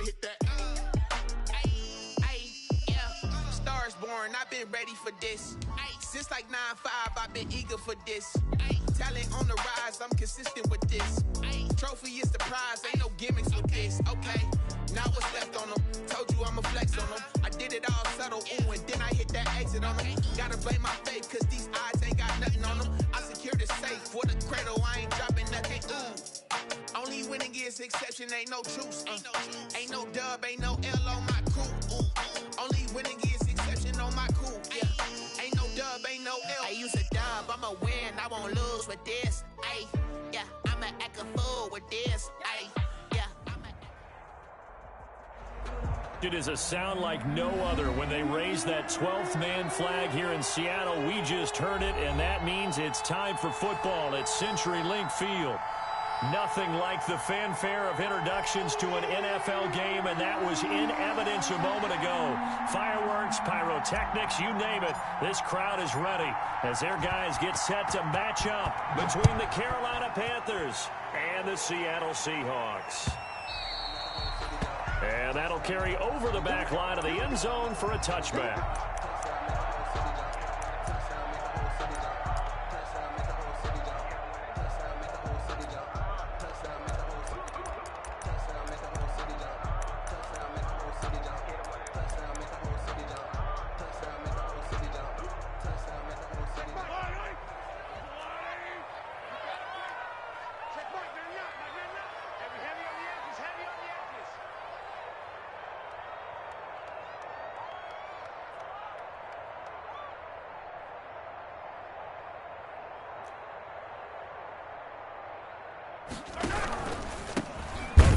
hit that. Yeah. Stars born, I've been ready for this. Since like 9-5, I've been eager for this. Talent on the rise, I'm consistent with this. Trophy is the prize, ain't no gimmicks with this. Okay, now what's left on them? Told you I'ma flex on them. I did it all subtle, ooh, and then I hit that exit on them. Gotta blame my faith, cause these eyes ain't got nothing on them. I secured the safe for the cradle, I ain't dropping nothing, ooh. Only winning is exception, ain't no truce. Ain't no dub, ain't no L on my crew. Only winning is exception on my crew. Yeah. Ain't no dub, ain't no L. I use a dub, I'ma win, I won't lose with this. Ay, yeah, I'ma act a fool with this. Ay, yeah. It is a sound like no other when they raise that 12th man flag here in Seattle. We just heard it, and that means it's time for football at CenturyLink Field. Nothing like the fanfare of introductions to an NFL game, and that was in evidence a moment ago. Fireworks, pyrotechnics, you name it. This crowd is ready as their guys get set to match up between the Carolina Panthers and the Seattle Seahawks. And that'll carry over the back line of the end zone for a touchback.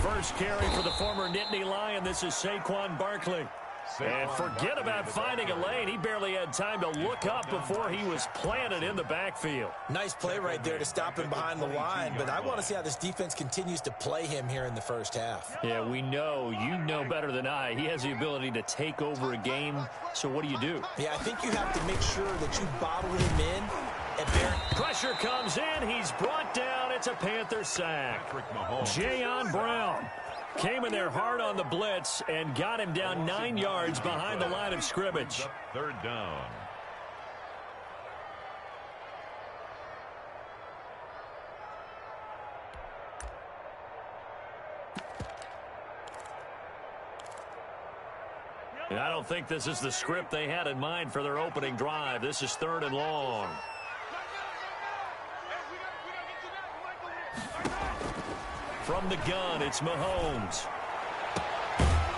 First carry for the former Nittany Lion. This is Saquon Barkley. And forget about finding a lane. He barely had time to look up before he was planted in the backfield. Nice play right there to stop him behind the line, but I want to see how this defense continues to play him here in the first half. Yeah, we know. You know better than I. He has the ability to take over a game, so what do you do? Yeah, I think you have to make sure that you bottle him in. Pressure comes in. He's brought down. It's a Panther sack. Jayon Brown came in there hard on the blitz and got him down 9 yards behind the line of scrimmage. Third down. And I don't think this is the script they had in mind for their opening drive. This is 3rd and long. From the gun, it's Mahomes.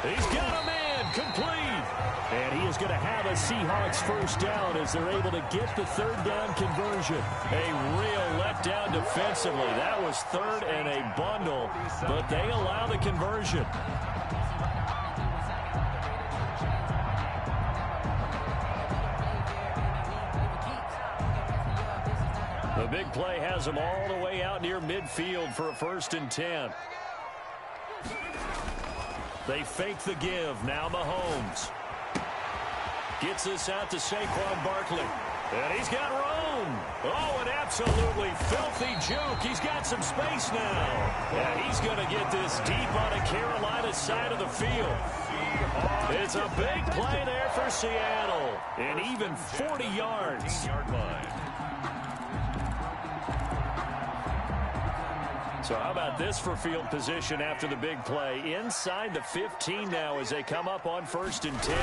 He's got a man complete. And he is going to have a Seahawks first down as they're able to get the 3rd down conversion. A real letdown defensively. That was 3rd and a bundle, but they allow the conversion. The big play has them all the way out near midfield for a 1st and 10. They fake the give. Now Mahomes gets this out to Saquon Barkley. And he's got room. Oh, an absolutely filthy juke. He's got some space now. And he's going to get this deep on the Carolina side of the field. It's a big play there for Seattle. And even 40 yards. So how about this for field position after the big play? Inside the 15 now as they come up on 1st and 10.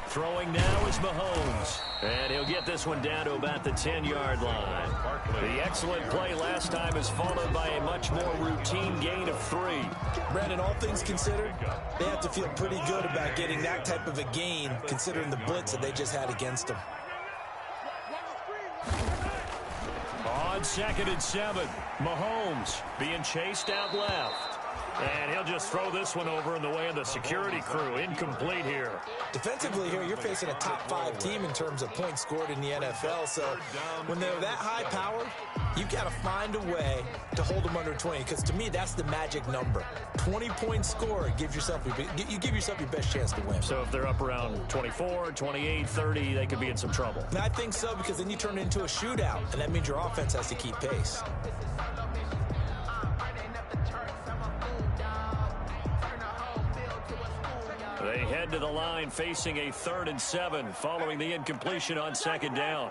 Throwing now is Mahomes. And he'll get this one down to about the 10-yard line. The excellent play last time is followed by a much more routine gain of 3. Brandon, all things considered, they have to feel pretty good about getting that type of a gain considering the blitz that they just had against them. On 2nd and 7, Mahomes being chased out left. And he'll just throw this one over in the way of the security crew. Incomplete here. Defensively here, you're facing a top 5 team in terms of points scored in the NFL. So when they're that high powered, you've got to find a way to hold them under 20. Because to me, that's the magic number. 20 points scored, you give yourself your best chance to win. So if they're up around 24, 28, 30, they could be in some trouble. And I think so, because then you turn it into a shootout. And that means your offense has to keep pace. They head to the line facing a 3rd and 7 following the incompletion on 2nd down.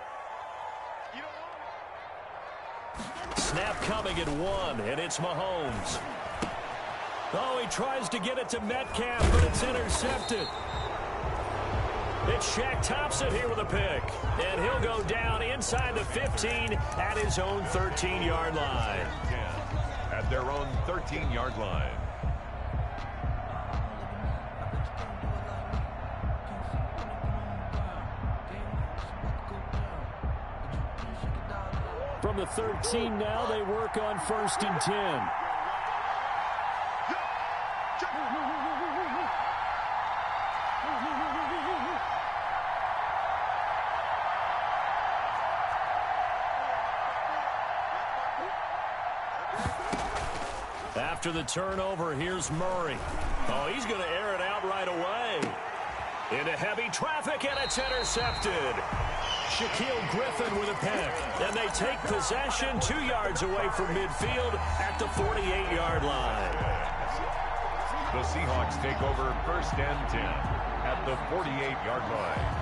Snap coming at 1, and it's Mahomes. Oh, he tries to get it to Metcalf, but it's intercepted. It's Shaq Thompson here with a pick, and he'll go down inside the 15 at his own 13-yard line. At their own 13-yard line. From the 13 now, they work on 1st and 10. After the turnover, here's Murray. Oh, he's going to air it out right away. Into heavy traffic, and it's intercepted. Shaquille Griffin with a pick. And they take possession 2 yards away from midfield at the 48-yard line. The Seahawks take over 1st and 10 at the 48-yard line.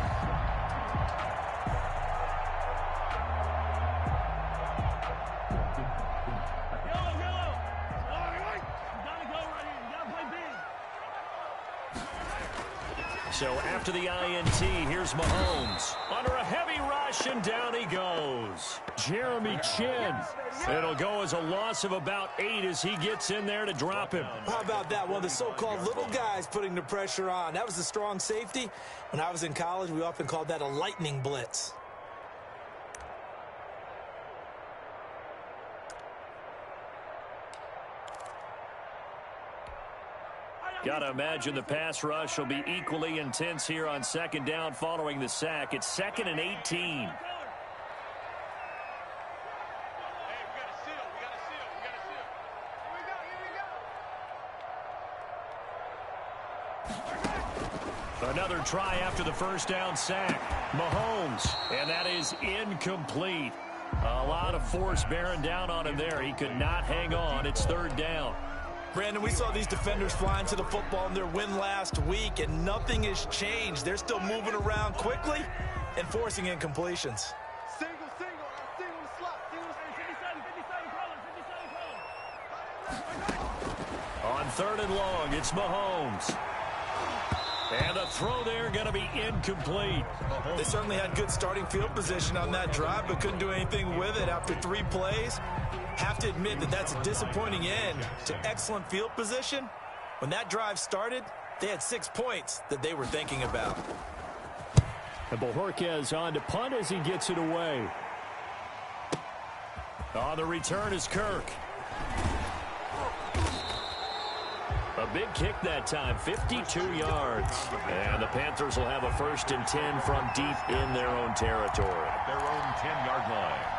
So after the INT, here's Mahomes. Under a heavy rush, and down he goes. Jeremy Chin. It'll go as a loss of about 8 as he gets in there to drop him. How about that? One of the so-called little guys putting the pressure on. That was a strong safety. When I was in college, we often called that a lightning blitz. Got to imagine the pass rush will be equally intense here on 2nd down following the sack. It's 2nd and 18. Another try after the 1st down sack. Mahomes, and that is incomplete. A lot of force bearing down on him there. He could not hang on. It's 3rd down. Brandon, we saw these defenders flying to the football in their win last week, and nothing has changed. They're still moving around quickly and forcing incompletions. Single slot. On 3rd and long, it's Mahomes. And a throw there going to be incomplete. They certainly had good starting field position on that drive, but couldn't do anything with it after 3 plays. Have to admit that that's a disappointing end to excellent field position. When that drive started, they had 6 points that they were thinking about. And Bojorquez on to punt as he gets it away. On the return is Kirk. A big kick that time, 52 yards. And the Panthers will have a 1st and 10 from deep in their own territory. At their own 10-yard line.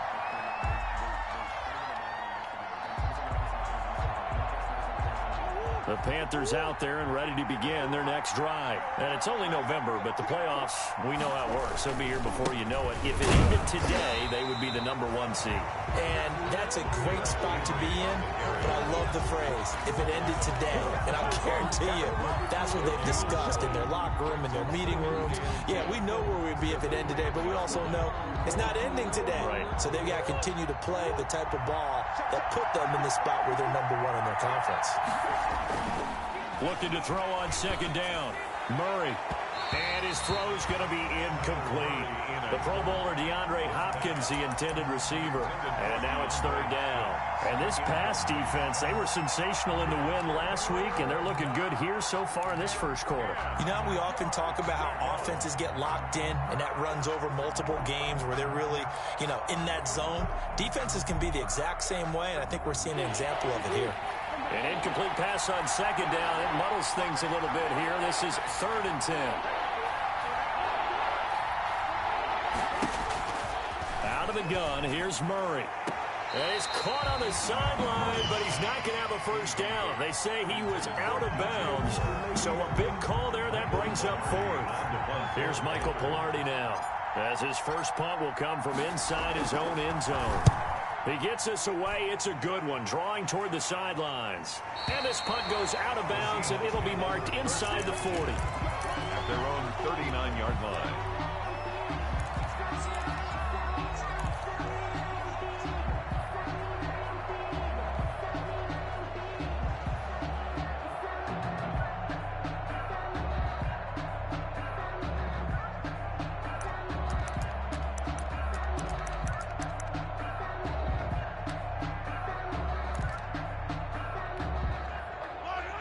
The Panthers out there and ready to begin their next drive. And it's only November, but the playoffs, we know how it works. They'll be here before you know it. If it ended today, they would be the #1 seed. And that's a great spot to be in, but I love the phrase, if it ended today. And I guarantee you, that's what they've discussed in their locker room, in their meeting rooms. Yeah, we know where we'd be if it ended today, but we also know it's not ending today. Right. So they've got to continue to play the type of ball that put them in the spot where they're #1 in their conference. Looking to throw on 2nd down. Murray. And his throw's going to be incomplete. The Pro Bowler DeAndre Hopkins, the intended receiver. And now it's 3rd down. And this pass defense, they were sensational in the win last week, and they're looking good here so far in this 1st quarter. You know, we often talk about how offenses get locked in, and that runs over multiple games where they're really, in that zone. Defenses can be the exact same way, and I think we're seeing an example of it here. An incomplete pass on 2nd down. It muddles things a little bit here. This is 3rd and 10. Out of the gun, here's Murray. And he's caught on the sideline, but he's not going to have a 1st down. They say he was out of bounds. So a big call there. That brings up 4th. Here's Michael Pilardi now, as his first punt will come from inside his own end zone. He gets us away. It's a good one, drawing toward the sidelines. And this punt goes out of bounds, and it'll be marked inside the 40. at their own 39-yard line.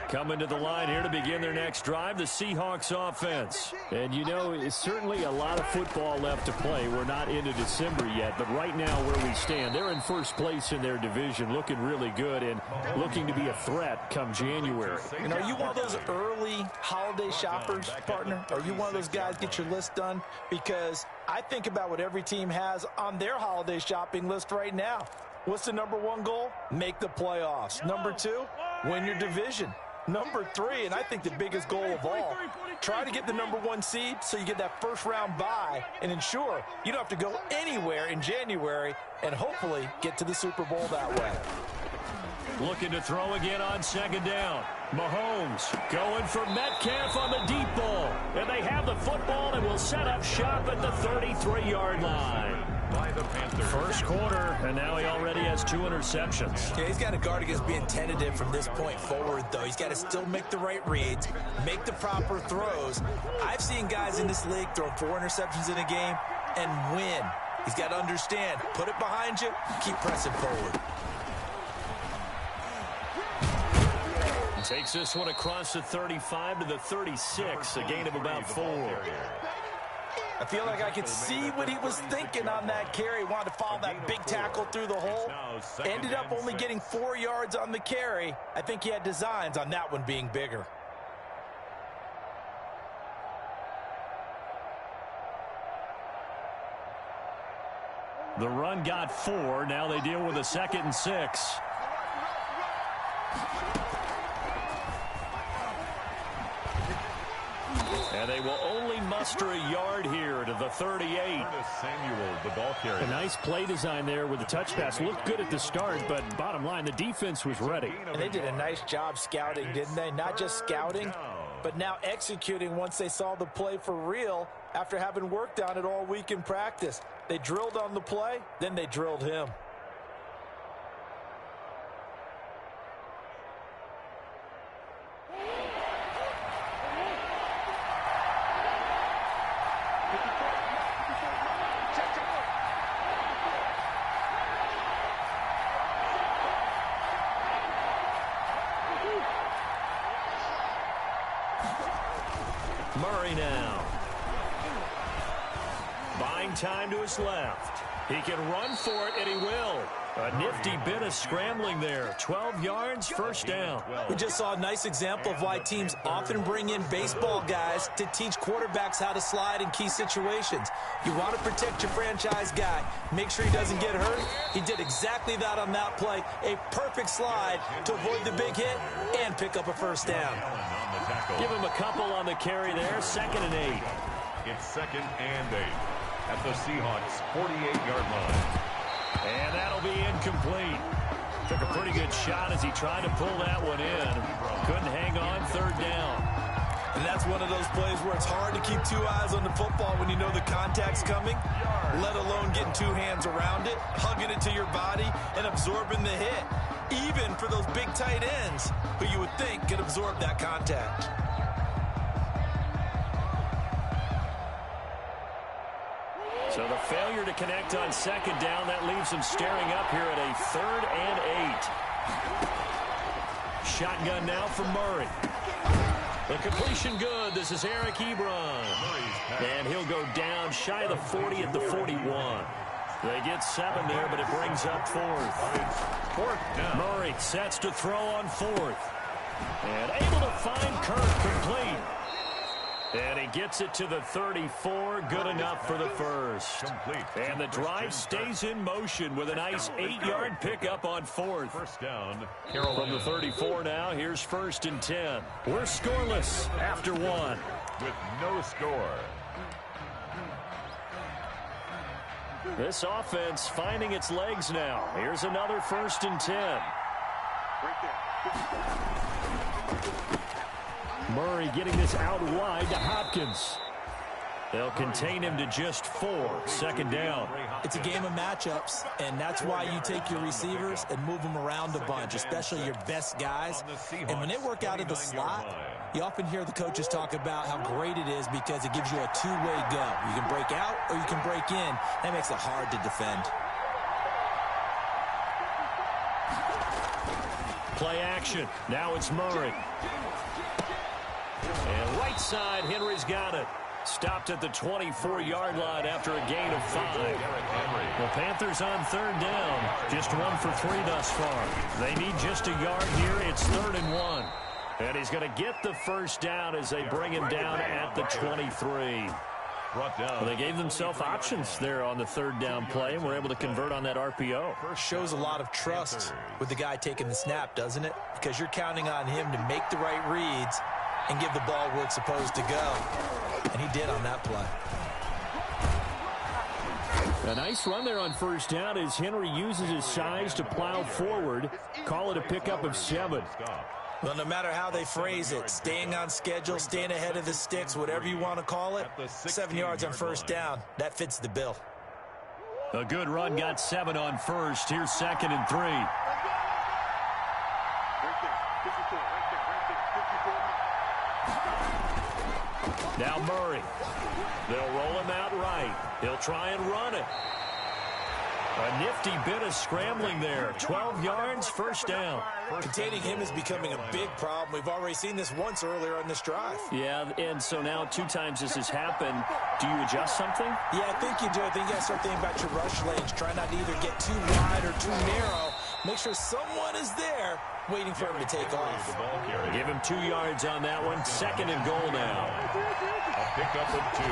Coming to the line here to begin their next drive, the Seahawks offense. And, you know, it's certainly a lot of football left to play. We're not into December yet, but right now where we stand, they're in first place in their division, looking really good and looking to be a threat come January. You know, are you one of those early holiday shoppers, partner? Are you one of those guys get your list done? Because I think about what every team has on their holiday shopping list right now. What's the number one goal? Make the playoffs. Number two, win your division. Number three, and I think the biggest goal of all, try to get the number one seed so you get that first round bye and ensure you don't have to go anywhere in January and hopefully get to the Super Bowl that way. Looking to throw again on second down. Mahomes going for Metcalf on the deep ball. And they have the football and will set up shop at the 33-yard line. By the Panthers. First quarter, and now he already has 2 interceptions. Yeah, he's got to guard against being tentative from this point forward, though. He's got to still make the right reads, make the proper throws. I've seen guys in this league throw 4 interceptions in a game and win. He's got to understand, put it behind you, keep pressing forward. Takes this one across the 35 to the 36, a gain of about 4. I feel like I could see what he was thinking on that carry. Wanted to follow that big tackle through the hole. Ended up only getting 4 yards on the carry. I think he had designs on that one being bigger. The run got 4. Now they deal with a 2nd and 6. And they will only muster a yard here to the 38. Samuel, the ball carrier. A nice play design there with the touch pass. Looked good at the start, but bottom line, the defense was ready. And they did a nice job scouting, didn't they? Not just scouting, but now executing once they saw the play for real after having worked on it all week in practice. They drilled on the play, then they drilled him. Murray now. Buying time to his left. He can run for it, and he will. A nifty bit of scrambling there. 12 yards, first down. We just saw a nice example of why teams often bring in baseball guys to teach quarterbacks how to slide in key situations. You want to protect your franchise guy. Make sure he doesn't get hurt. He did exactly that on that play. A perfect slide to avoid the big hit and pick up a first down. Give him a couple on the carry there. 2nd and 8. It's 2nd and 8 at the Seahawks 48-yard line. And that'll be incomplete. Took a pretty good shot as he tried to pull that one in. Couldn't hang on, 3rd down. And that's one of those plays where it's hard to keep 2 eyes on the football when you know the contact's coming, let alone getting 2 hands around it, hugging it to your body, and absorbing the hit. Even for those big tight ends who you would think could absorb that contact. So the failure to connect on 2nd down, that leaves him staring up here at a 3rd and 8. Shotgun now from Murray. The completion good. This is Eric Ebron. And he'll go down shy of the 40 at the 41. They get 7 there, but it brings up 4th. 4th down. Murray sets to throw on 4th. And able to find Kirk complete. And he gets it to the 34. Good enough for the first. And the drive stays in motion with a nice 8-yard pickup on 4th. First down. From the 34 now, here's 1st and 10. We're scoreless after 1. With no score. This offense finding its legs now. Here's another 1st and 10. Murray getting this out wide to Hopkins. They'll contain him to just 4. Second down. It's a game of matchups, and that's why you take your receivers and move them around a bunch, especially your best guys. And when they work out of the slot, you often hear the coaches talk about how great it is because it gives you a two-way go. You can break out or you can break in. That makes it hard to defend. Play action. Now it's Murray. And right side, Henry's got it. Stopped at the 24-yard line after a gain of 5. The Panthers on third down. Just 1 for 3 thus far. They need just a yard here. It's 3rd and 1. And he's going to get the first down as they bring him down at the 23. Well, they gave themselves options there on the third down play and were able to convert on that RPO. Shows a lot of trust with the guy taking the snap, doesn't it? Because you're counting on him to make the right reads and give the ball where it's supposed to go. And he did on that play. A nice run there on first down as Henry uses his size to plow forward. Call it a pickup of 7. Well, no matter how they phrase it, staying on schedule, staying ahead of the sticks, whatever you want to call it, 7 yards on first down, that fits the bill. A good run got 7 on first. Here's 2nd and 3. Now Murray. They'll roll him out right. He'll try and run it. A nifty bit of scrambling there. 12 yards, first down. Containing him is becoming a big problem. We've already seen this once earlier on this drive. Yeah, and so now 2 times this has happened. Do you adjust something? Yeah, I think you do. I think you got to start thinking about your rush lanes. Try not to either get too wide or too narrow. Make sure someone is there waiting for him to take off. Give him 2 yards on that one. 2nd and goal now. A pickup of 2.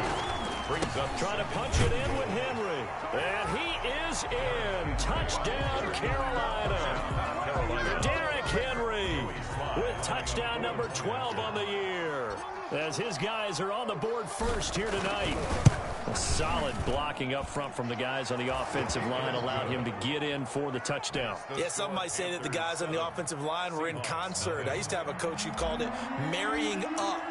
Brings up trying to punch it in with Henry. And he is in. Touchdown, Carolina. Derrick Henry with touchdown number 12 on the year. As his guys are on the board first here tonight. A solid blocking up front from the guys on the offensive line allowed him to get in for the touchdown. Yeah, some might say that the guys on the offensive line were in concert. I used to have a coach who called it marrying up.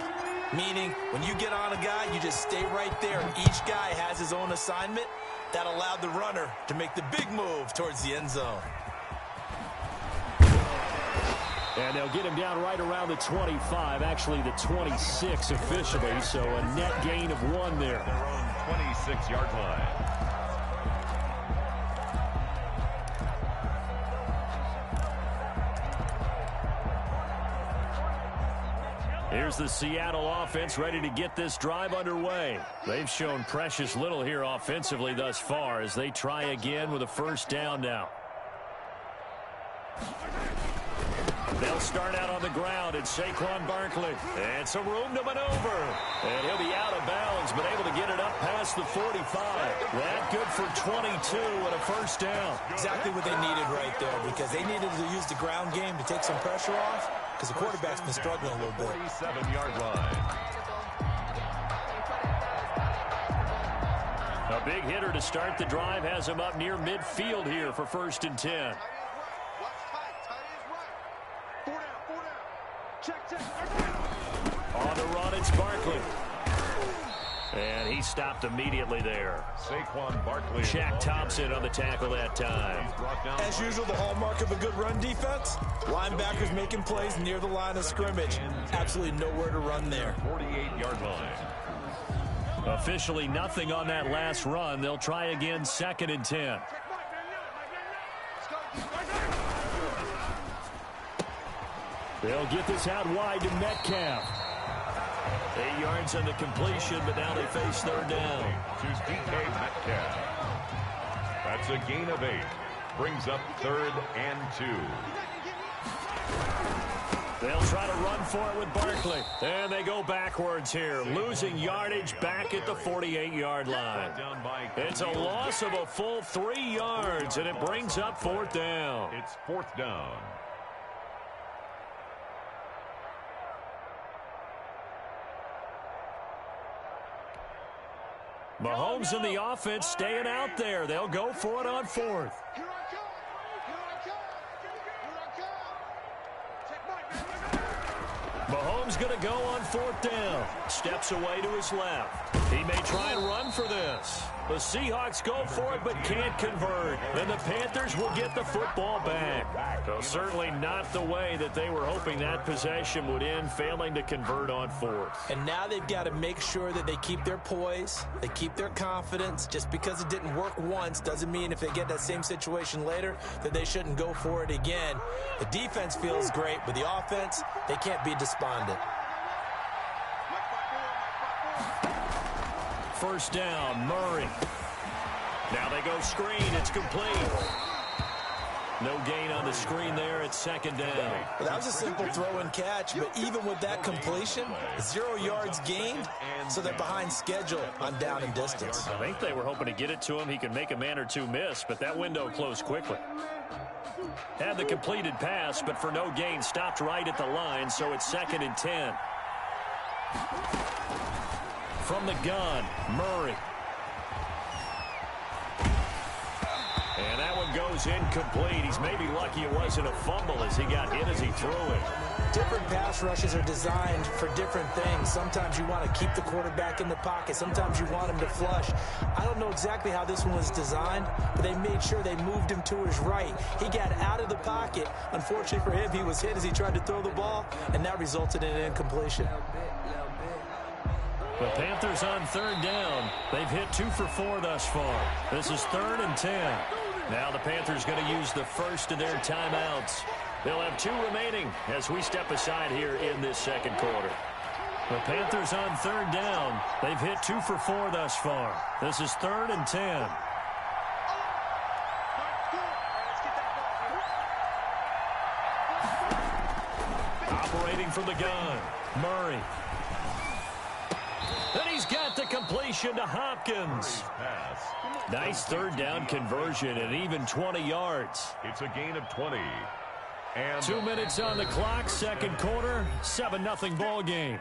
Meaning, when you get on a guy, you just stay right there. Each guy has his own assignment. That allowed the runner to make the big move towards the end zone. And they'll get him down right around the 25, actually the 26 officially, so a net gain of 1 there. Their own 26-yard line. Here's the Seattle offense ready to get this drive underway. They've shown precious little here offensively thus far as they try again with a first down now. They'll start out on the ground. It's Saquon Barkley. And some room to maneuver. And he'll be out of bounds, but able to get it up past the 45. That good for 22 and a first down. Exactly what they needed right there, because they needed to use the ground game to take some pressure off, because the quarterback's been struggling a little bit. 47-yard line. A big hitter to start the drive has him up near midfield here for 1st and 10. On the run, it's Barkley. And he stopped immediately there. Saquon Barkley. Shaq Thompson on the tackle that time. As usual, the hallmark of a good run defense, linebackers making plays near the line of scrimmage. Absolutely nowhere to run there. 48-yard line. Officially nothing on that last run. They'll try again, 2nd and 10. They'll get this out wide to Metcalf. 8 yards on the completion, but now they face 3rd down. To DK Metcalf. That's a gain of 8. Brings up 3rd and 2. They'll try to run for it with Barkley. And they go backwards here, losing yardage back at the 48-yard line. It's a loss of a full 3 yards, and it brings up 4th down. It's 4th down. Mahomes and the offense staying out there. They'll go for it on 4th. Mahomes going to go on 4th down. Steps away to his left. He may try and run for this. The Seahawks go for it but can't convert. And the Panthers will get the football back. So certainly not the way that they were hoping that possession would end, failing to convert on 4th. And now they've got to make sure that they keep their poise, they keep their confidence. Just because it didn't work once doesn't mean if they get that same situation later that they shouldn't go for it again. The defense feels great, but the offense, they can't be despondent. 1st down, Murray. Now they go screen. It's complete. No gain on the screen there. It's 2nd down. Well, that was a simple throw and catch, but even with that completion, 0 yards gained, so they're behind schedule on down and distance. I think they were hoping to get it to him. He could make a man or two miss, but that window closed quickly. Had the completed pass, but for no gain, stopped right at the line, so it's 2nd and 10. From the gun, Murray. And that one goes incomplete. He's maybe lucky it wasn't a fumble as he got hit as he threw it. Different pass rushes are designed for different things. Sometimes you want to keep the quarterback in the pocket. Sometimes you want him to flush. I don't know exactly how this one was designed, but they made sure they moved him to his right. He got out of the pocket. Unfortunately for him, he was hit as he tried to throw the ball, and that resulted in an incompletion. The Panthers on 3rd down. They've hit 2 for 4 thus far. This is 3rd and 10. Now the Panthers going to use the first of their timeouts. They'll have 2 remaining as we step aside here in this 2nd quarter. The Panthers on 3rd down. They've hit 2 for 4 thus far. This is 3rd and 10. Operating from the gun, Murray. And he's got the completion to Hopkins. Nice 3rd down conversion and even 20 yards. It's a gain of 20. And 2 minutes on the clock, 2nd quarter, 7-0 ball game.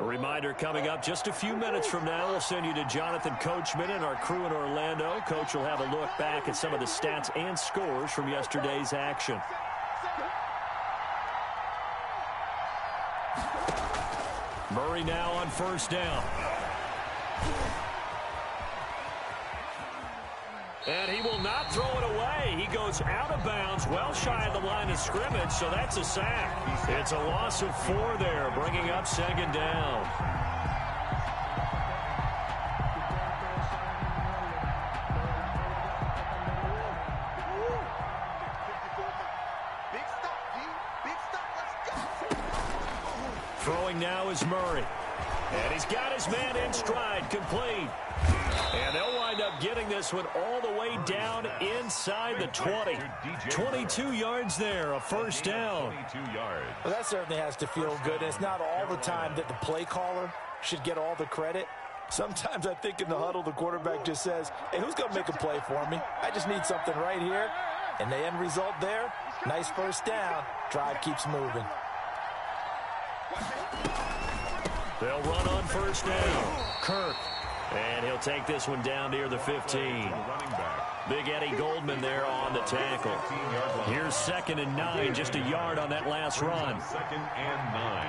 A reminder coming up just a few minutes from now, we'll send you to Jonathan Coachman and our crew in Orlando. Coach will have a look back at some of the stats and scores from yesterday's action. Murray now on 1st down. And he will not throw it away. He goes out of bounds, well shy of the line of scrimmage, so that's a sack. It's a loss of 4 there, bringing up 2nd down. Throwing now is Murray. And he's got his man in stride, complete. And they'll wind up getting this one all the way down inside the 20. 22 yards there, a 1st down. Well, that certainly has to feel good. It's not all the time that the play caller should get all the credit. Sometimes I think in the huddle, the quarterback just says, hey, who's going to make a play for me? I just need something right here. And the end result there, nice 1st down. Drive keeps moving. They'll run on 1st down. Kirk. And he'll take this one down near the 15. Big Eddie Goldman there on the tackle. Here's 2nd and 9, just a yard on that last run. 2nd and 9.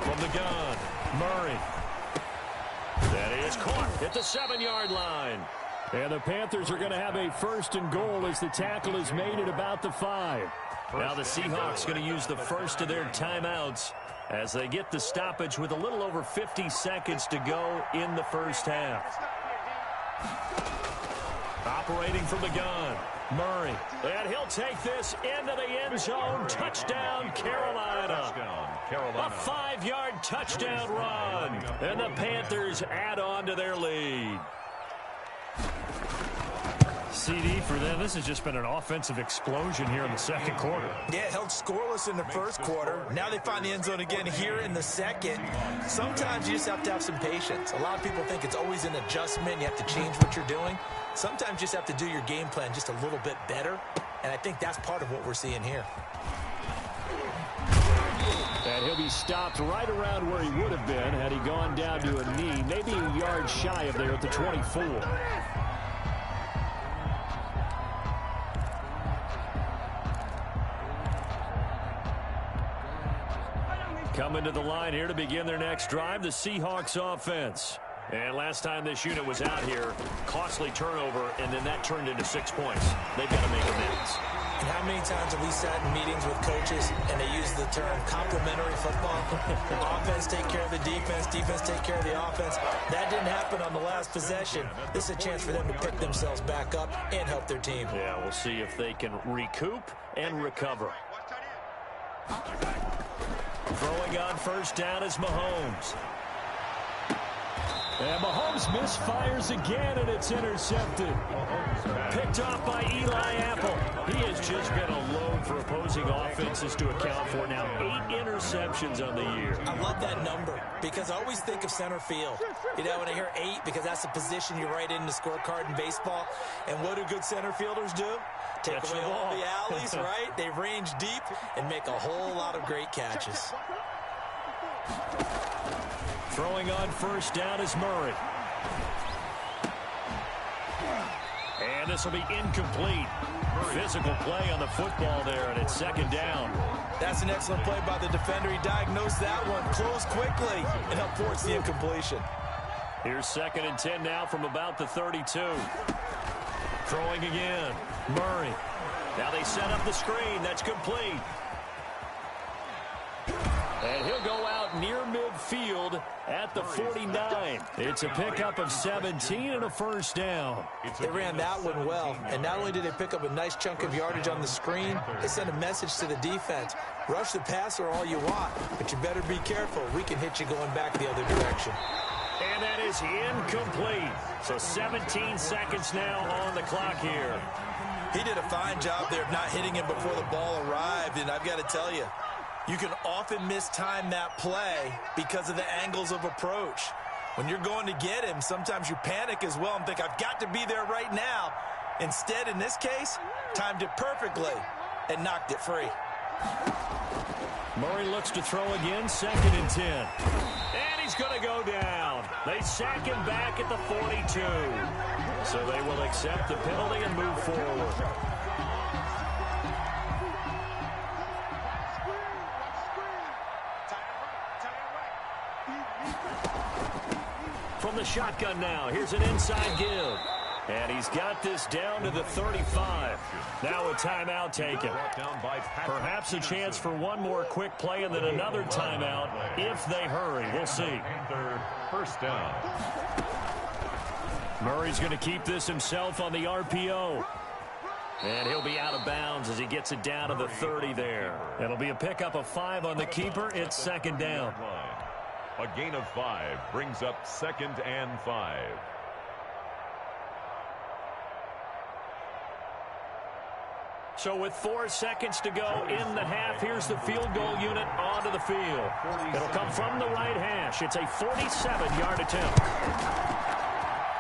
From the gun, Murray. That is caught at the 7-yard line. And the Panthers are going to have a 1st and goal as the tackle is made at about the 5. Now the Seahawks going to use the first of their timeouts as they get the stoppage with a little over 50 seconds to go in the 1st half. Operating from the gun, Murray. And he'll take this into the end zone. Touchdown, Carolina. A 5-yard touchdown run. And the Panthers add on to their lead. CD for them, this has just been an offensive explosion here in the 2nd quarter. Yeah, held scoreless in the 1st quarter. Now they find the end zone again here in the 2nd. Sometimes you just have to have some patience. A lot of people think it's always an adjustment. You have to change what you're doing. Sometimes you just have to do your game plan just a little bit better. And I think that's part of what we're seeing here. And he'll be stopped right around where he would have been had he gone down to a knee, maybe a yard shy of there at the 24. Coming to the line here to begin their next drive, the Seahawks offense. And last time this unit was out here, costly turnover, and then that turned into 6 points. They've got to make amends. And how many times have we sat in meetings with coaches and they use the term complementary football? Offense take care of the defense, defense take care of the offense. That didn't happen on the last possession. This is a chance for them to pick themselves back up and help their team. Yeah, we'll see if they can recoup and recover. Throwing on first down is Mahomes. And Mahomes misfires again, and it's intercepted. Picked off by Eli Apple. He has just been a load for opposing offenses to account for. Now 8 interceptions on the year. I love that number because I always think of center field. You know, when I hear 8, because that's the position you write in the scorecard in baseball. And what do good center fielders do? Take away all the alleys, right? They range deep and make a whole lot of great catches. Throwing on first down is Murray. And this will be incomplete. Physical play on the football there, and it's second down. That's an excellent play by the defender. He diagnosed that one, closed quickly, and helped force the incompletion. Here's 2nd and 10 now from about the 32. Throwing again. Murray. Now they set up the screen. That's complete. And he'll go out near midfield at the 49. It's a pickup of 17 and a first down. They ran that one well, and not only did they pick up a nice chunk of yardage on the screen, they sent a message to the defense. Rush the passer all you want, but you better be careful. We can hit you going back the other direction. And that is incomplete. So 17 seconds now on the clock here. He did a fine job there of not hitting him before the ball arrived, and I've got to tell you, you can often mistime that play because of the angles of approach. When you're going to get him, sometimes you panic as well and think, I've got to be there right now. Instead, in this case, timed it perfectly and knocked it free. Murray looks to throw again, 2nd and 10. And he's going to go down. They sack him back at the 42. So they will accept the penalty and move forward. From the shotgun now, here's an inside give. And he's got this down to the 35. Now a timeout taken. Perhaps a chance for one more quick play and then another timeout if they hurry. We'll see. First down. Murray's going to keep this himself on the RPO. And he'll be out of bounds as he gets it down to the 30 there. It'll be a pickup of 5 on the keeper. It's second down. A gain of 5 brings up 2nd and 5. So with 4 seconds to go in the half, here's the field goal unit onto the field. It'll come from the right hash. It's a 47-yard attempt.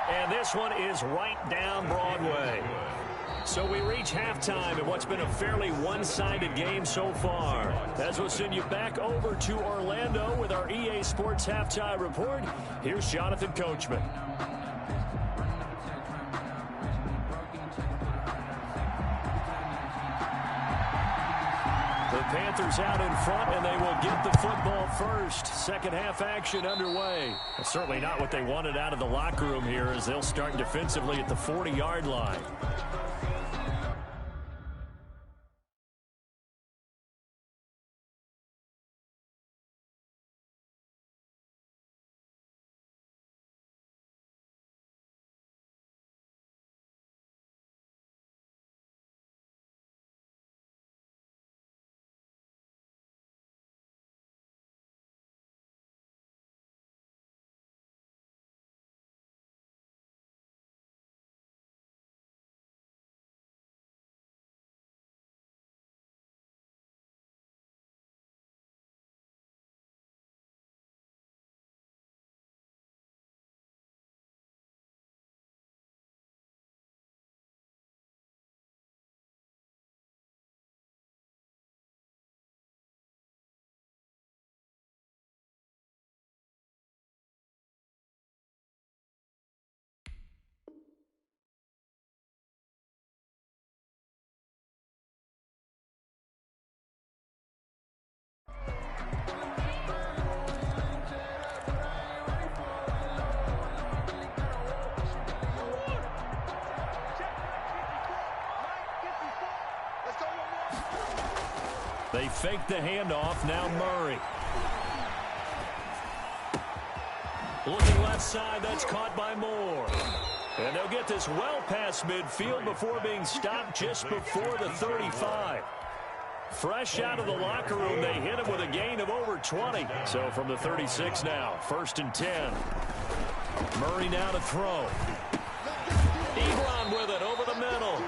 And this one is right down Broadway. So we reach halftime in what's been a fairly one-sided game so far. As we'll send you back over to Orlando with our EA Sports Halftime Report, here's Jonathan Coachman. The Panthers out in front, and they will get the football first. Second half action underway. That's certainly not what they wanted out of the locker room here as they'll start defensively at the 40-yard line. They fake the handoff. Now Murray. Looking left side. That's caught by Moore. And they'll get this well past midfield before being stopped just before the 35. Fresh out of the locker room, they hit him with a gain of over 20. So from the 36 now, 1st and 10. Murray now to throw. Ebron with it over the middle.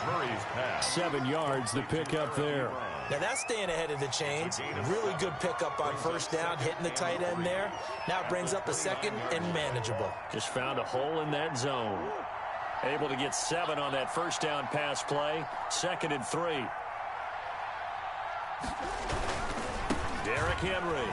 Murray's pass. 7 yards, the pickup there. Now that's staying ahead of the chains. Really good pickup on 1st down, hitting the tight end there. Now it brings up a 2nd and manageable. Just found a hole in that zone. Able to get 7 on that 1st down pass play. 2nd and 3. Derrick Henry.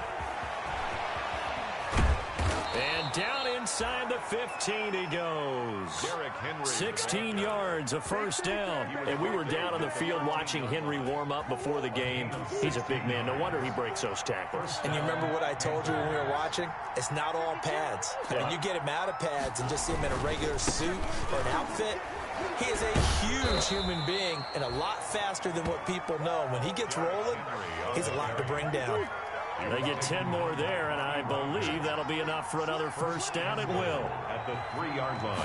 And down inside the 15 he goes. Derrick Henry. 16 yards, a 1st down. And we were down on the field watching Henry warm up before the game. He's a big man. No wonder he breaks those tackles. And you remember what I told you when we were watching? It's not all pads. Yeah. When you get him out of pads and just see him in a regular suit or an outfit, he is a huge human being and a lot faster than what people know. When he gets rolling, he's a lot to bring down. They get 10 more there, and I believe that'll be enough for another 1st down. It will. At the 3-yard line.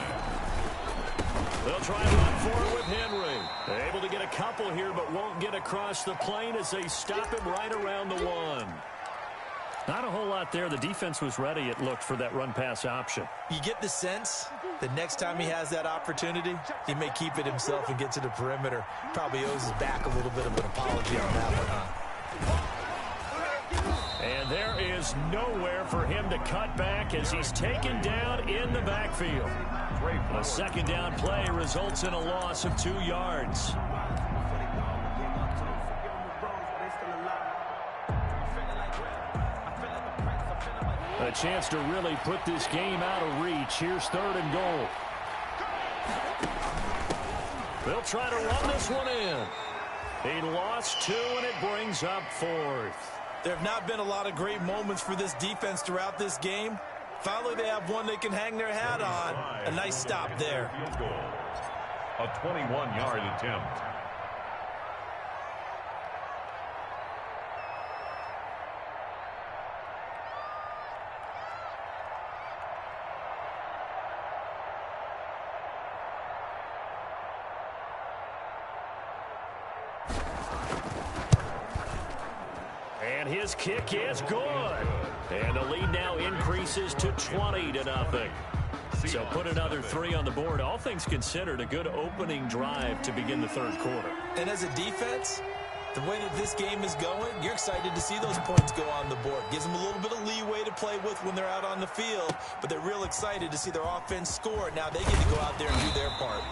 They'll try and run for it with Henry. They're able to get a couple here, but won't get across the plane as they stop him right around the 1. Not a whole lot there. The defense was ready, it looked, for that run-pass option. You get the sense that next time he has that opportunity, he may keep it himself and get to the perimeter. Probably owes his back a little bit of an apology on that one, huh? And there is nowhere for him to cut back as he's taken down in the backfield. A 2nd down play results in a loss of 2 yards. A chance to really put this game out of reach. Here's 3rd and goal. They'll try to run this one in. He lost 2, and it brings up 4th. There have not been a lot of great moments for this defense throughout this game. Finally, they have one they can hang their hat on. A nice stop there. Field goal. A 21-yard attempt. And his kick is good. And the lead now increases to 20-0. So put another 3 on the board. All things considered, a good opening drive to begin the 3rd quarter. And as a defense, the way that this game is going, you're excited to see those points go on the board. Gives them a little bit of leeway to play with when they're out on the field, but they're real excited to see their offense score. Now they get to go out there and do their part.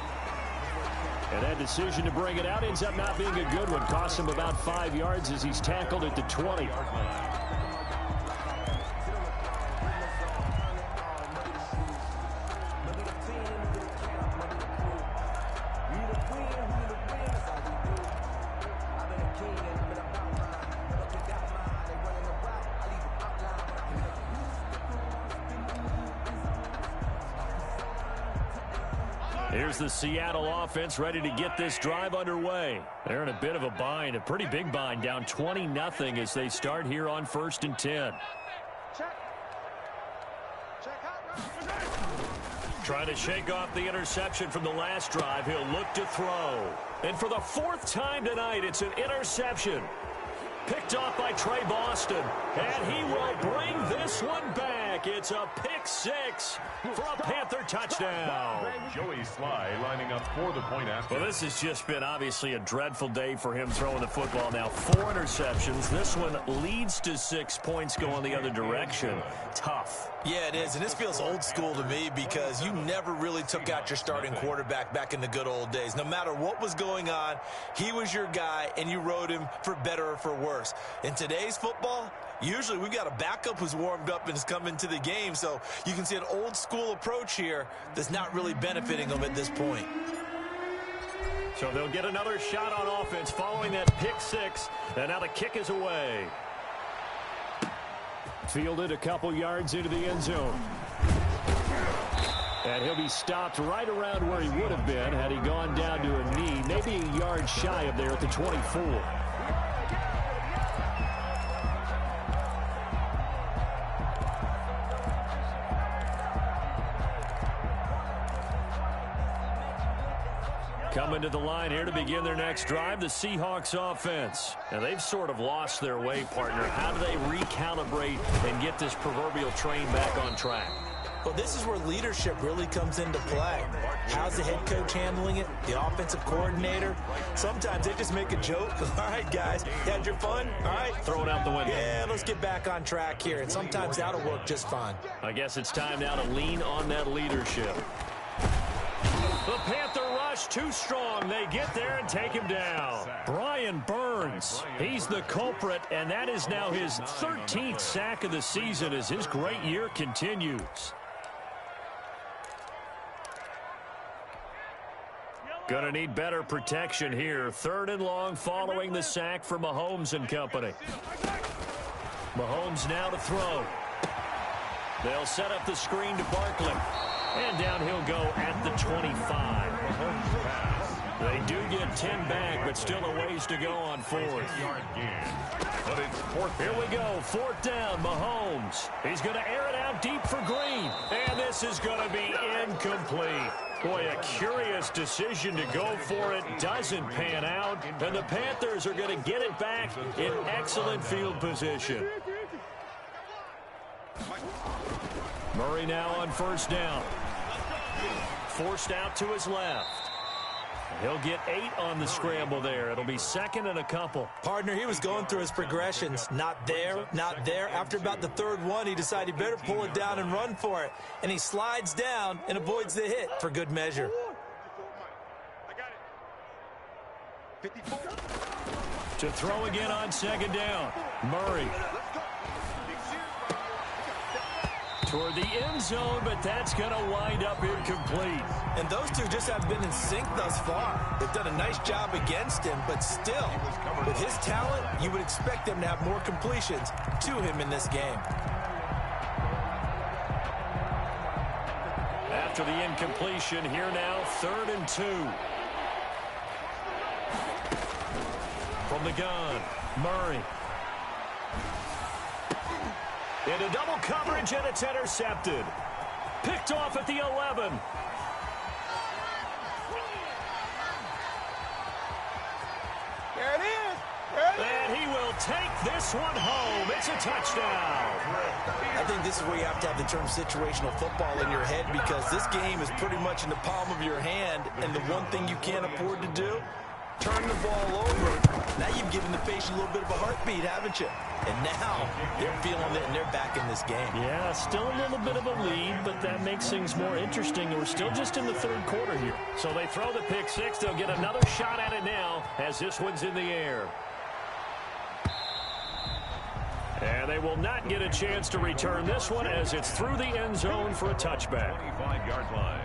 And that decision to bring it out ends up not being a good one. Costs him about 5 yards as he's tackled at the 20. Here's the Seattle offense ready to get this drive underway. They're in a bit of a bind, a pretty big bind, down 20-0 as they start here on 1st and 10. Trying to shake off the interception from the last drive. He'll look to throw. And for the 4th time tonight, it's an interception. Picked off by Trey Boston. And he will bring this one back. It's a pick 6 for a Panther touchdown. Joey Sly lining up for the point after. Well, this has just been obviously a dreadful day for him throwing the football. Now 4 interceptions. This one leads to 6 points going the other direction. Tough. Yeah, it is, and this feels old school to me because you never really took out your starting quarterback back in the good old days. No matter what was going on, he was your guy, and you rode him for better or for worse. In today's football, usually we've got a backup who's warmed up and has come into the game, so you can see an old school approach here that's not really benefiting them at this point. So they'll get another shot on offense following that pick 6, and now the kick is away. Fielded a couple yards into the end zone. And he'll be stopped right around where he would have been had he gone down to a knee, maybe a yard shy of there at the 24. Coming to the line here to begin their next drive, the Seahawks offense. Now, they've sort of lost their way, partner. How do they recalibrate and get this proverbial train back on track? Well, this is where leadership really comes into play. How's the head coach handling it? The offensive coordinator? Sometimes they just make a joke. All right, guys, you had your fun? All right. Throw it out the window. Yeah, let's get back on track here. And sometimes that'll work just fine. I guess it's time now to lean on that leadership. The Panther rush too strong. They get there and take him down. Brian Burns, he's the culprit, and that is now his 13th sack of the season as his great year continues. Gonna need better protection here. 3rd and long following the sack for Mahomes and company. Mahomes now to throw. They'll set up the screen to Barkley. And down he'll go at the 25. They do get 10 back, but still a ways to go on 4th. But it's 4th. Here we go, 4th down, Mahomes. He's going to air it out deep for Green. And this is going to be incomplete. Boy, a curious decision to go for it. Doesn't pan out. And the Panthers are going to get it back in excellent field position. Murray now on 1st down. Forced out to his left. He'll get 8 on the scramble there. It'll be 2nd and a couple. Partner, he was going through his progressions. Not there, not there. After about the 3rd one, he decided he better pull it down and run for it. And he slides down and avoids the hit for good measure. To throw again on 2nd down. Murray. Toward the end zone, but that's going to wind up incomplete. And those two just haven't been in sync thus far. They've done a nice job against him, but still, with his talent, you would expect them to have more completions to him in this game. After the incompletion, here now, 3rd and 2. From the gun, Murray. Into double coverage, and it's intercepted. Picked off at the 11. There it is. And he will take this one home. It's a touchdown. I think this is where you have to have the term situational football in your head, because this game is pretty much in the palm of your hand, and the one thing you can't afford to do, turn the ball over. Now you've given the patient a little bit of a heartbeat, haven't you? And now they're feeling it, and they're back in this game. Yeah, still a little bit of a lead, but that makes things more interesting. We're still just in the 3rd quarter here. So they throw the pick 6. They'll get another shot at it now as this one's in the air. And they will not get a chance to return this one as it's through the end zone for a touchback. 25-yard line.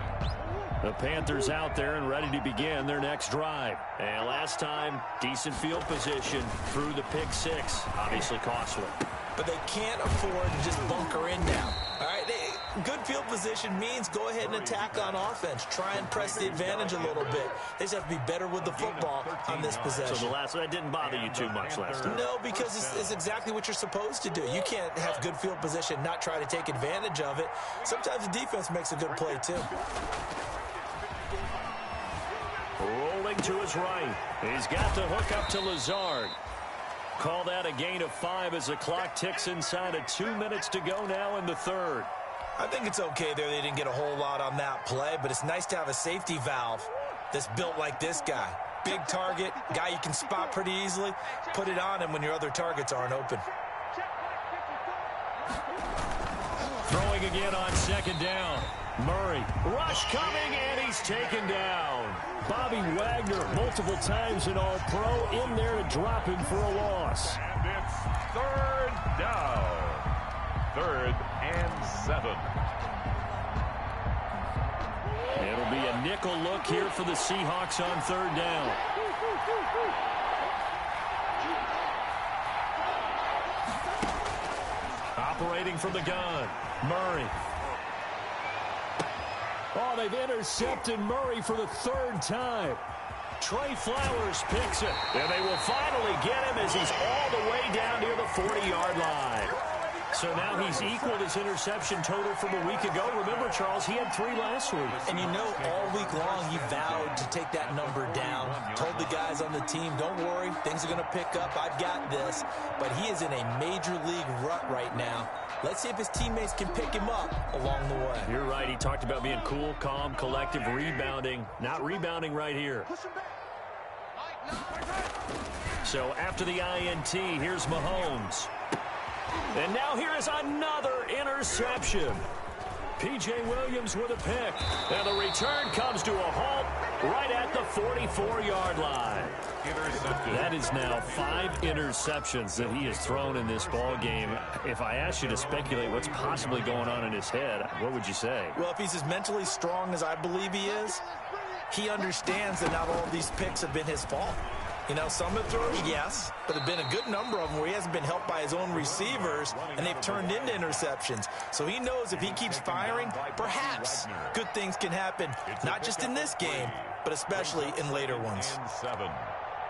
The Panthers out there and ready to begin their next drive. And last time, decent field position through the pick 6. Obviously costly. But they can't afford to just bunker in now. All right, good field position means go ahead and attack on offense. Try and press the advantage a little bit. They just have to be better with the football on this possession. So that didn't bother you too much last time? No, because it's exactly what you're supposed to do. You can't have good field position, not try to take advantage of it. Sometimes the defense makes a good play, too. Rolling to his right. He's got the hook up to Lazard. Call that a gain of 5 as the clock ticks inside of 2 minutes to go now in the 3rd. I think it's okay there. They didn't get a whole lot on that play, but it's nice to have a safety valve that's built like this guy. Big target, guy you can spot pretty easily. Put it on him when your other targets aren't open. Throwing again on 2nd down. Murray, rush coming, and he's taken down. Bobby Wagner, multiple times an All-Pro, in there to drop him for a loss. And it's 3rd down. 3rd and 7. It'll be a nickel look here for the Seahawks on 3rd down. Operating from the gun, Murray. Oh, they've intercepted Murray for the 3rd time. Trey Flowers picks it. And they will finally get him as he's all the way down near the 40-yard line. So now he's equaled his interception total from a week ago. Remember, Charles, he had 3 last week. And you know, all week long he vowed to take that number down. Told the guys on the team, don't worry, things are going to pick up. I've got this. But he is in a major league rut right now. Let's see if his teammates can pick him up along the way. You're right. He talked about being cool, calm, collective, rebounding. Not rebounding right here. So after the INT, here's Mahomes. And now here is another interception. P.J. Williams with a pick. And the return comes to a halt right at the 44-yard line. That is now 5 interceptions that he has thrown in this ball game. If I asked you to speculate what's possibly going on in his head, what would you say? Well, if he's as mentally strong as I believe he is, he understands that not all of these picks have been his fault. You know, some have thrown, yes, but there have been a good number of them where he hasn't been helped by his own receivers, and they've turned into interceptions. So he knows if he keeps firing, perhaps good things can happen, not just in this game, but especially in later ones. 7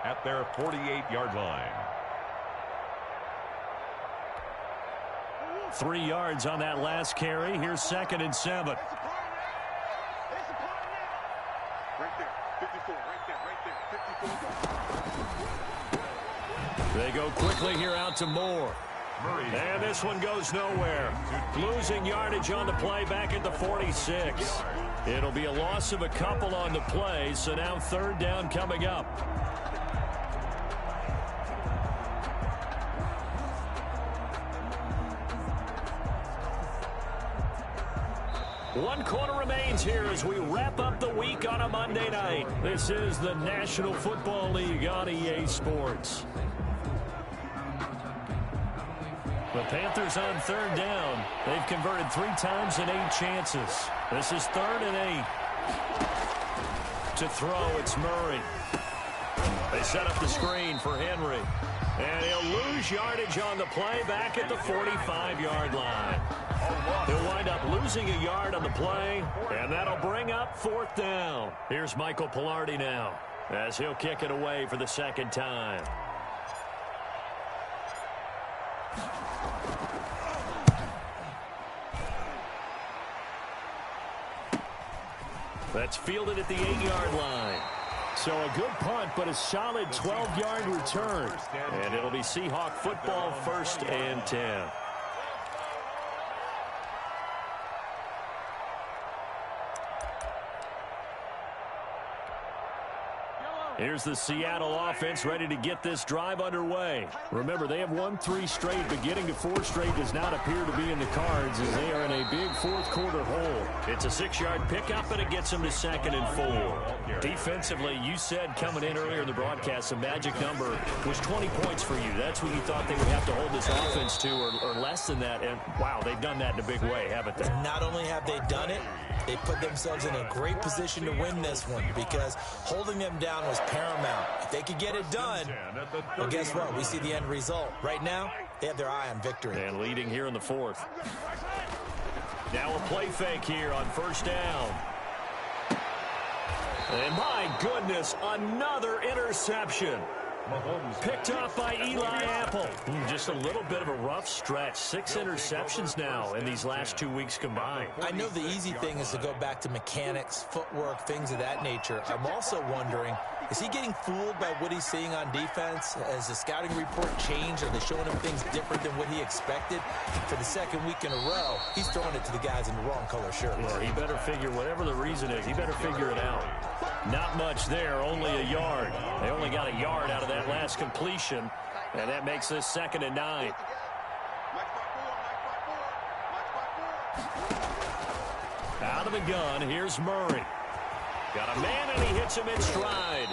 at their 48-yard line. 3 yards on that last carry. Here's 2nd and 7. Right there, 54, right there, 54. They go quickly here out to Moore. And this one goes nowhere. Losing yardage on the play back at the 46. It'll be a loss of a couple on the play, so now 3rd down coming up. One quarter remains here as we wrap up the week on a Monday night. This is the National Football League on EA Sports. The Panthers on 3rd down. They've converted 3 times in 8 chances. This is 3rd and 8. To throw, it's Murray. They set up the screen for Henry. And he'll lose yardage on the play back at the 45-yard line. He'll wind up losing a yard on the play, and that'll bring up 4th down. Here's Michael Pilardi now as he'll kick it away for the 2nd time. That's fielded at the 8-yard line. So a good punt, but a solid 12-yard return. And it'll be Seahawk football, 1st and 10. Here's the Seattle offense ready to get this drive underway. Remember, they have won 3 straight, but getting to 4 straight does not appear to be in the cards as they are in a big 4th quarter hole. It's a 6-yard pickup, and it gets them to 2nd and 4. Defensively, you said coming in earlier in the broadcast, the magic number was 20 points for you. That's what you thought they would have to hold this offense to, or less than that. And, wow, they've done that in a big way, haven't they? Not only have they done it, they put themselves in a great position to win this one because holding them down was paramount. If they could get it done, well, guess what? We see the end result. Right now, they have their eye on victory. And leading here in the 4th. Now a play fake here on 1st down. And my goodness, another interception. Picked off by Eli Apple. Just a little bit of a rough stretch. 6 interceptions now in these last 2 weeks combined. I know the easy thing is to go back to mechanics, footwork, things of that nature. I'm also wondering, is he getting fooled by what he's seeing on defense? Has the scouting report changed? Are they showing him things different than what he expected? For the 2nd week in a row, he's throwing it to the guys in the wrong color shirts. Yeah, he better figure, whatever the reason is, he better figure it out. Not much there, only a yard. They only got a yard out of that last completion, and that makes this 2nd and 9. Out of the gun, here's Murray. Got a man, and he hits him in stride.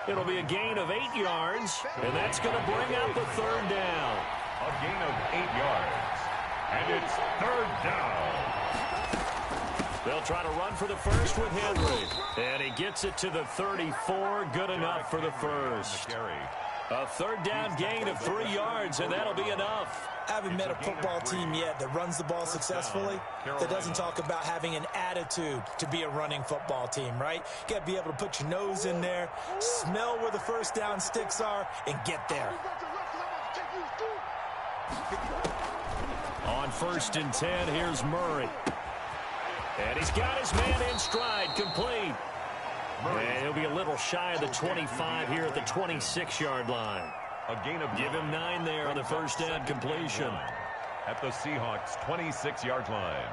It'll be a gain of 8 yards, and that's going to bring up the 3rd down. A gain of 8 yards, and it's 3rd down. They'll try to run for the first with Henry. And he gets it to the 34. Good enough for the first. A 3rd down gain of 3 yards, and that'll be enough. I haven't met a football team yet that runs the ball successfully that doesn't talk about having an attitude to be a running football team, right? You got to be able to put your nose in there, smell where the first down sticks are, and get there. On 1st and 10, here's Murray. And he's got his man in stride, complete. And he'll be a little shy of the 25 here at the 26-yard line. A gain of Give him 9 there on the first down completion. At the Seahawks' 26-yard line.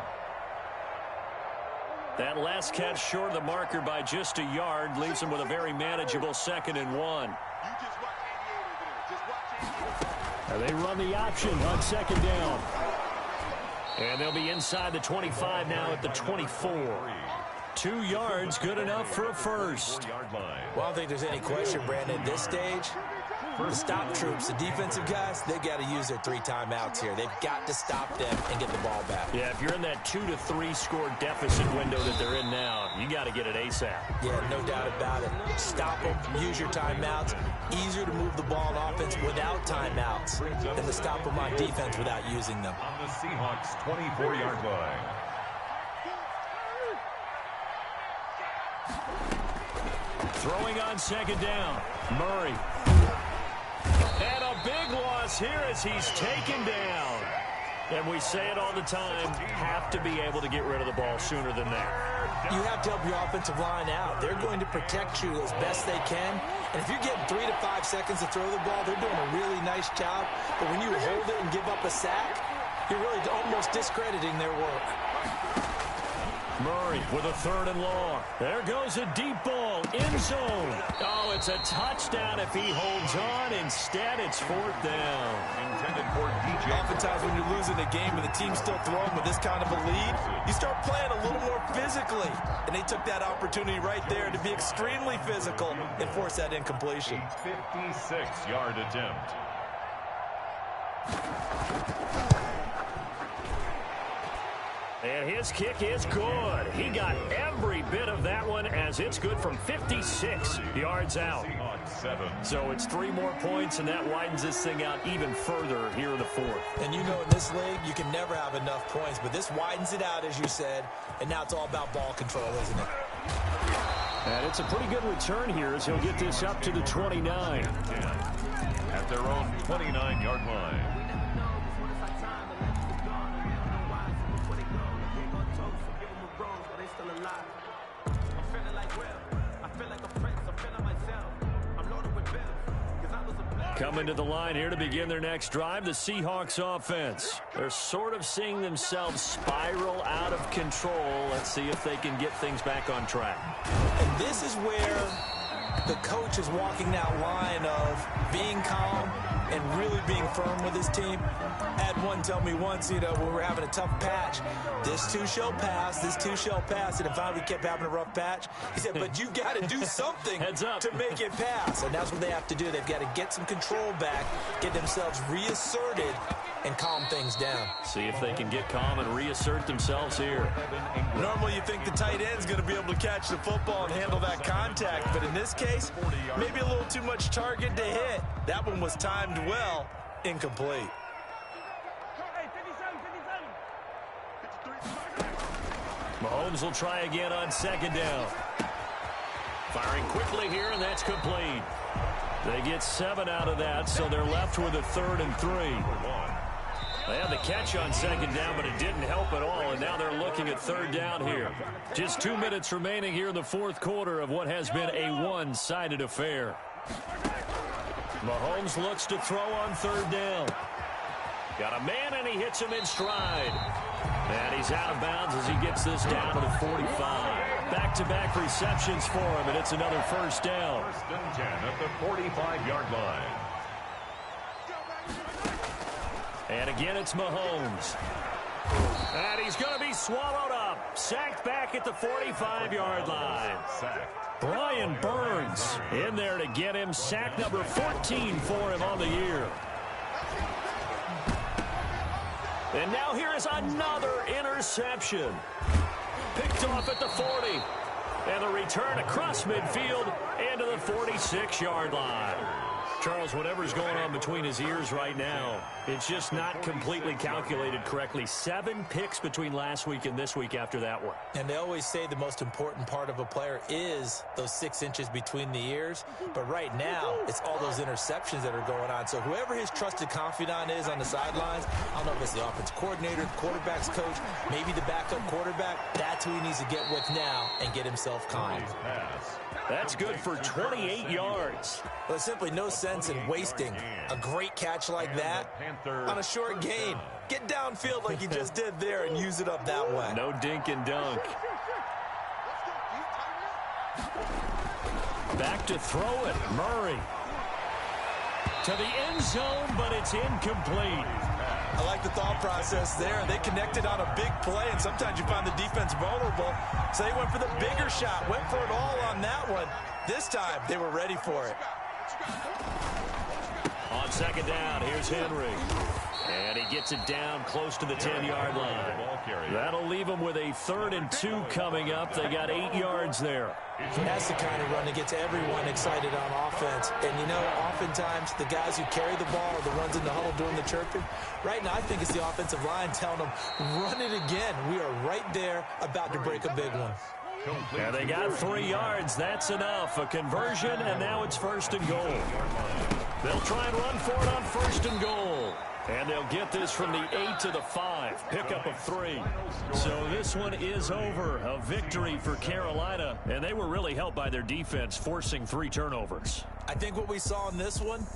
That last catch short of the marker by just a yard leaves him with a very manageable 2nd and 1. And they run the option on 2nd down. And they'll be inside the 25 now at the 24. 2 yards, good enough for a first. Well, I don't think there's any question, Brandon, at this stage, the stop troops, the defensive guys, they got to use their 3 timeouts here. They've got to stop them and get the ball back. Yeah, if you're in that 2 to 3 score deficit window that they're in now, you got to get it ASAP. Yeah, no doubt about it. Stop them, use your timeouts. Easier to move the ball on offense without timeouts than to stop them on defense without using them. On the Seahawks' 24-yard line. Throwing on 2nd down, Murray. And a big loss here as he's taken down. And we say it all the time, have to be able to get rid of the ball sooner than that. You have to help your offensive line out. They're going to protect you as best they can. And if you're getting 3 to 5 seconds to throw the ball, they're doing a really nice job. But when you hold it and give up a sack, you're really almost discrediting their work. Murray with a 3rd and long. There goes a deep ball, end zone. Oh, it's a touchdown if he holds on. Instead, it's 4th down. Intended for DJ. Oftentimes when you're losing a game and the team's still throwing with this kind of a lead, you start playing a little more physically. And they took that opportunity right there to be extremely physical and force that incompletion. 56-yard attempt. And his kick is good. He got every bit of that one as it's good from 56 yards out. So it's 3 more points, and that widens this thing out even further here in the 4th. And you know in this league, you can never have enough points, but this widens it out, as you said, and now it's all about ball control, isn't it? And it's a pretty good return here as he'll get this up to the 29. At their own 29-yard line. Coming to the line here to begin their next drive, the Seahawks offense. They're sort of seeing themselves spiral out of control. Let's see if they can get things back on track. And this is where the coach is walking that line of being calm and really being firm with his team. I had one tell me once, when we were having a tough patch, this too shall pass, this too shall pass, and if finally we kept having a rough patch, he said, but you've got to do something to make it pass. And that's what they have to do. They've got to get some control back, get themselves reasserted, and calm things down. See if they can get calm and reassert themselves here. Normally you think the tight end's going to be able to catch the football and handle that contact, but in this case, maybe a little too much target to hit. That one was timed well, incomplete. Mahomes will try again on 2nd down. Firing quickly here, and that's complete. They get 7 out of that, so they're left with a 3rd and 3. They had the catch on 2nd down, but it didn't help at all, and now they're looking at 3rd down here. Just 2 minutes remaining here in the 4th quarter of what has been a one-sided affair. Mahomes looks to throw on 3rd down. Got a man, and he hits him in stride. And he's out of bounds as he gets this down to the 45. Back-to-back receptions for him, and it's another 1st down. 1st and 10 at the 45-yard line. And again, it's Mahomes. And he's going to be swallowed up. Sacked back at the 45-yard line. Brian Burns in there to get him. Sack number 14 for him on the year. And now here is another interception. Picked off at the 40. And a return across midfield into the 46-yard line. Charles, whatever's going on between his ears right now, it's just not completely calculated correctly. 7 picks between last week and this week after that one. And they always say the most important part of a player is those 6 inches between the ears. But right now, it's all those interceptions that are going on. So whoever his trusted confidant is on the sidelines, I don't know if it's the offense coordinator, the quarterback's coach, maybe the backup quarterback, that's who he needs to get with now and get himself calm. That's good for 28 yards. Well, there's simply no sense in wasting a great catch like that on a short gain. Get downfield like you just did there and use it up that way. No dink and dunk. Back to throw it. Murray. To the end zone, but it's incomplete. I like the thought process there. They connected on a big play, and sometimes you find the defense vulnerable. So they went for the bigger shot, went for it all on that one. This time, they were ready for it. On second down, here's Henry. And he gets it down close to the 10-yard line. That'll leave them with a 3rd and 2 coming up. They got 8 yards there. That's the kind of run that gets everyone excited on offense. And, you know, oftentimes the guys who carry the ball are the ones in the huddle doing the chirping. Right now, I think it's the offensive line telling them, run it again. We are right there about to break a big one. Yeah, they got 3 yards. That's enough. A conversion, and now it's 1st and goal. They'll try and run for it on 1st and goal. And they'll get this from the 8 to the 5. Pickup of 3. So this one is over. A victory for Carolina. And they were really helped by their defense, forcing 3 turnovers. I think what we saw in this one,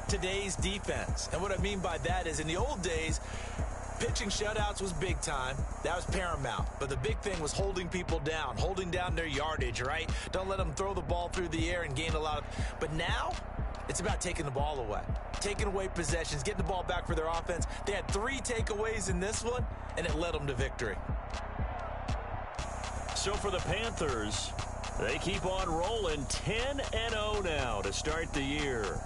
today's defense. And what I mean by that is in the old days, pitching shutouts was big time. That was paramount. But the big thing was holding people down, holding down their yardage, right? Don't let them throw the ball through the air and gain a lot of... But now, it's about taking the ball away. Taking away possessions, getting the ball back for their offense. They had 3 takeaways in this one, and it led them to victory. So for the Panthers, they keep on rolling 10-0 now to start the year.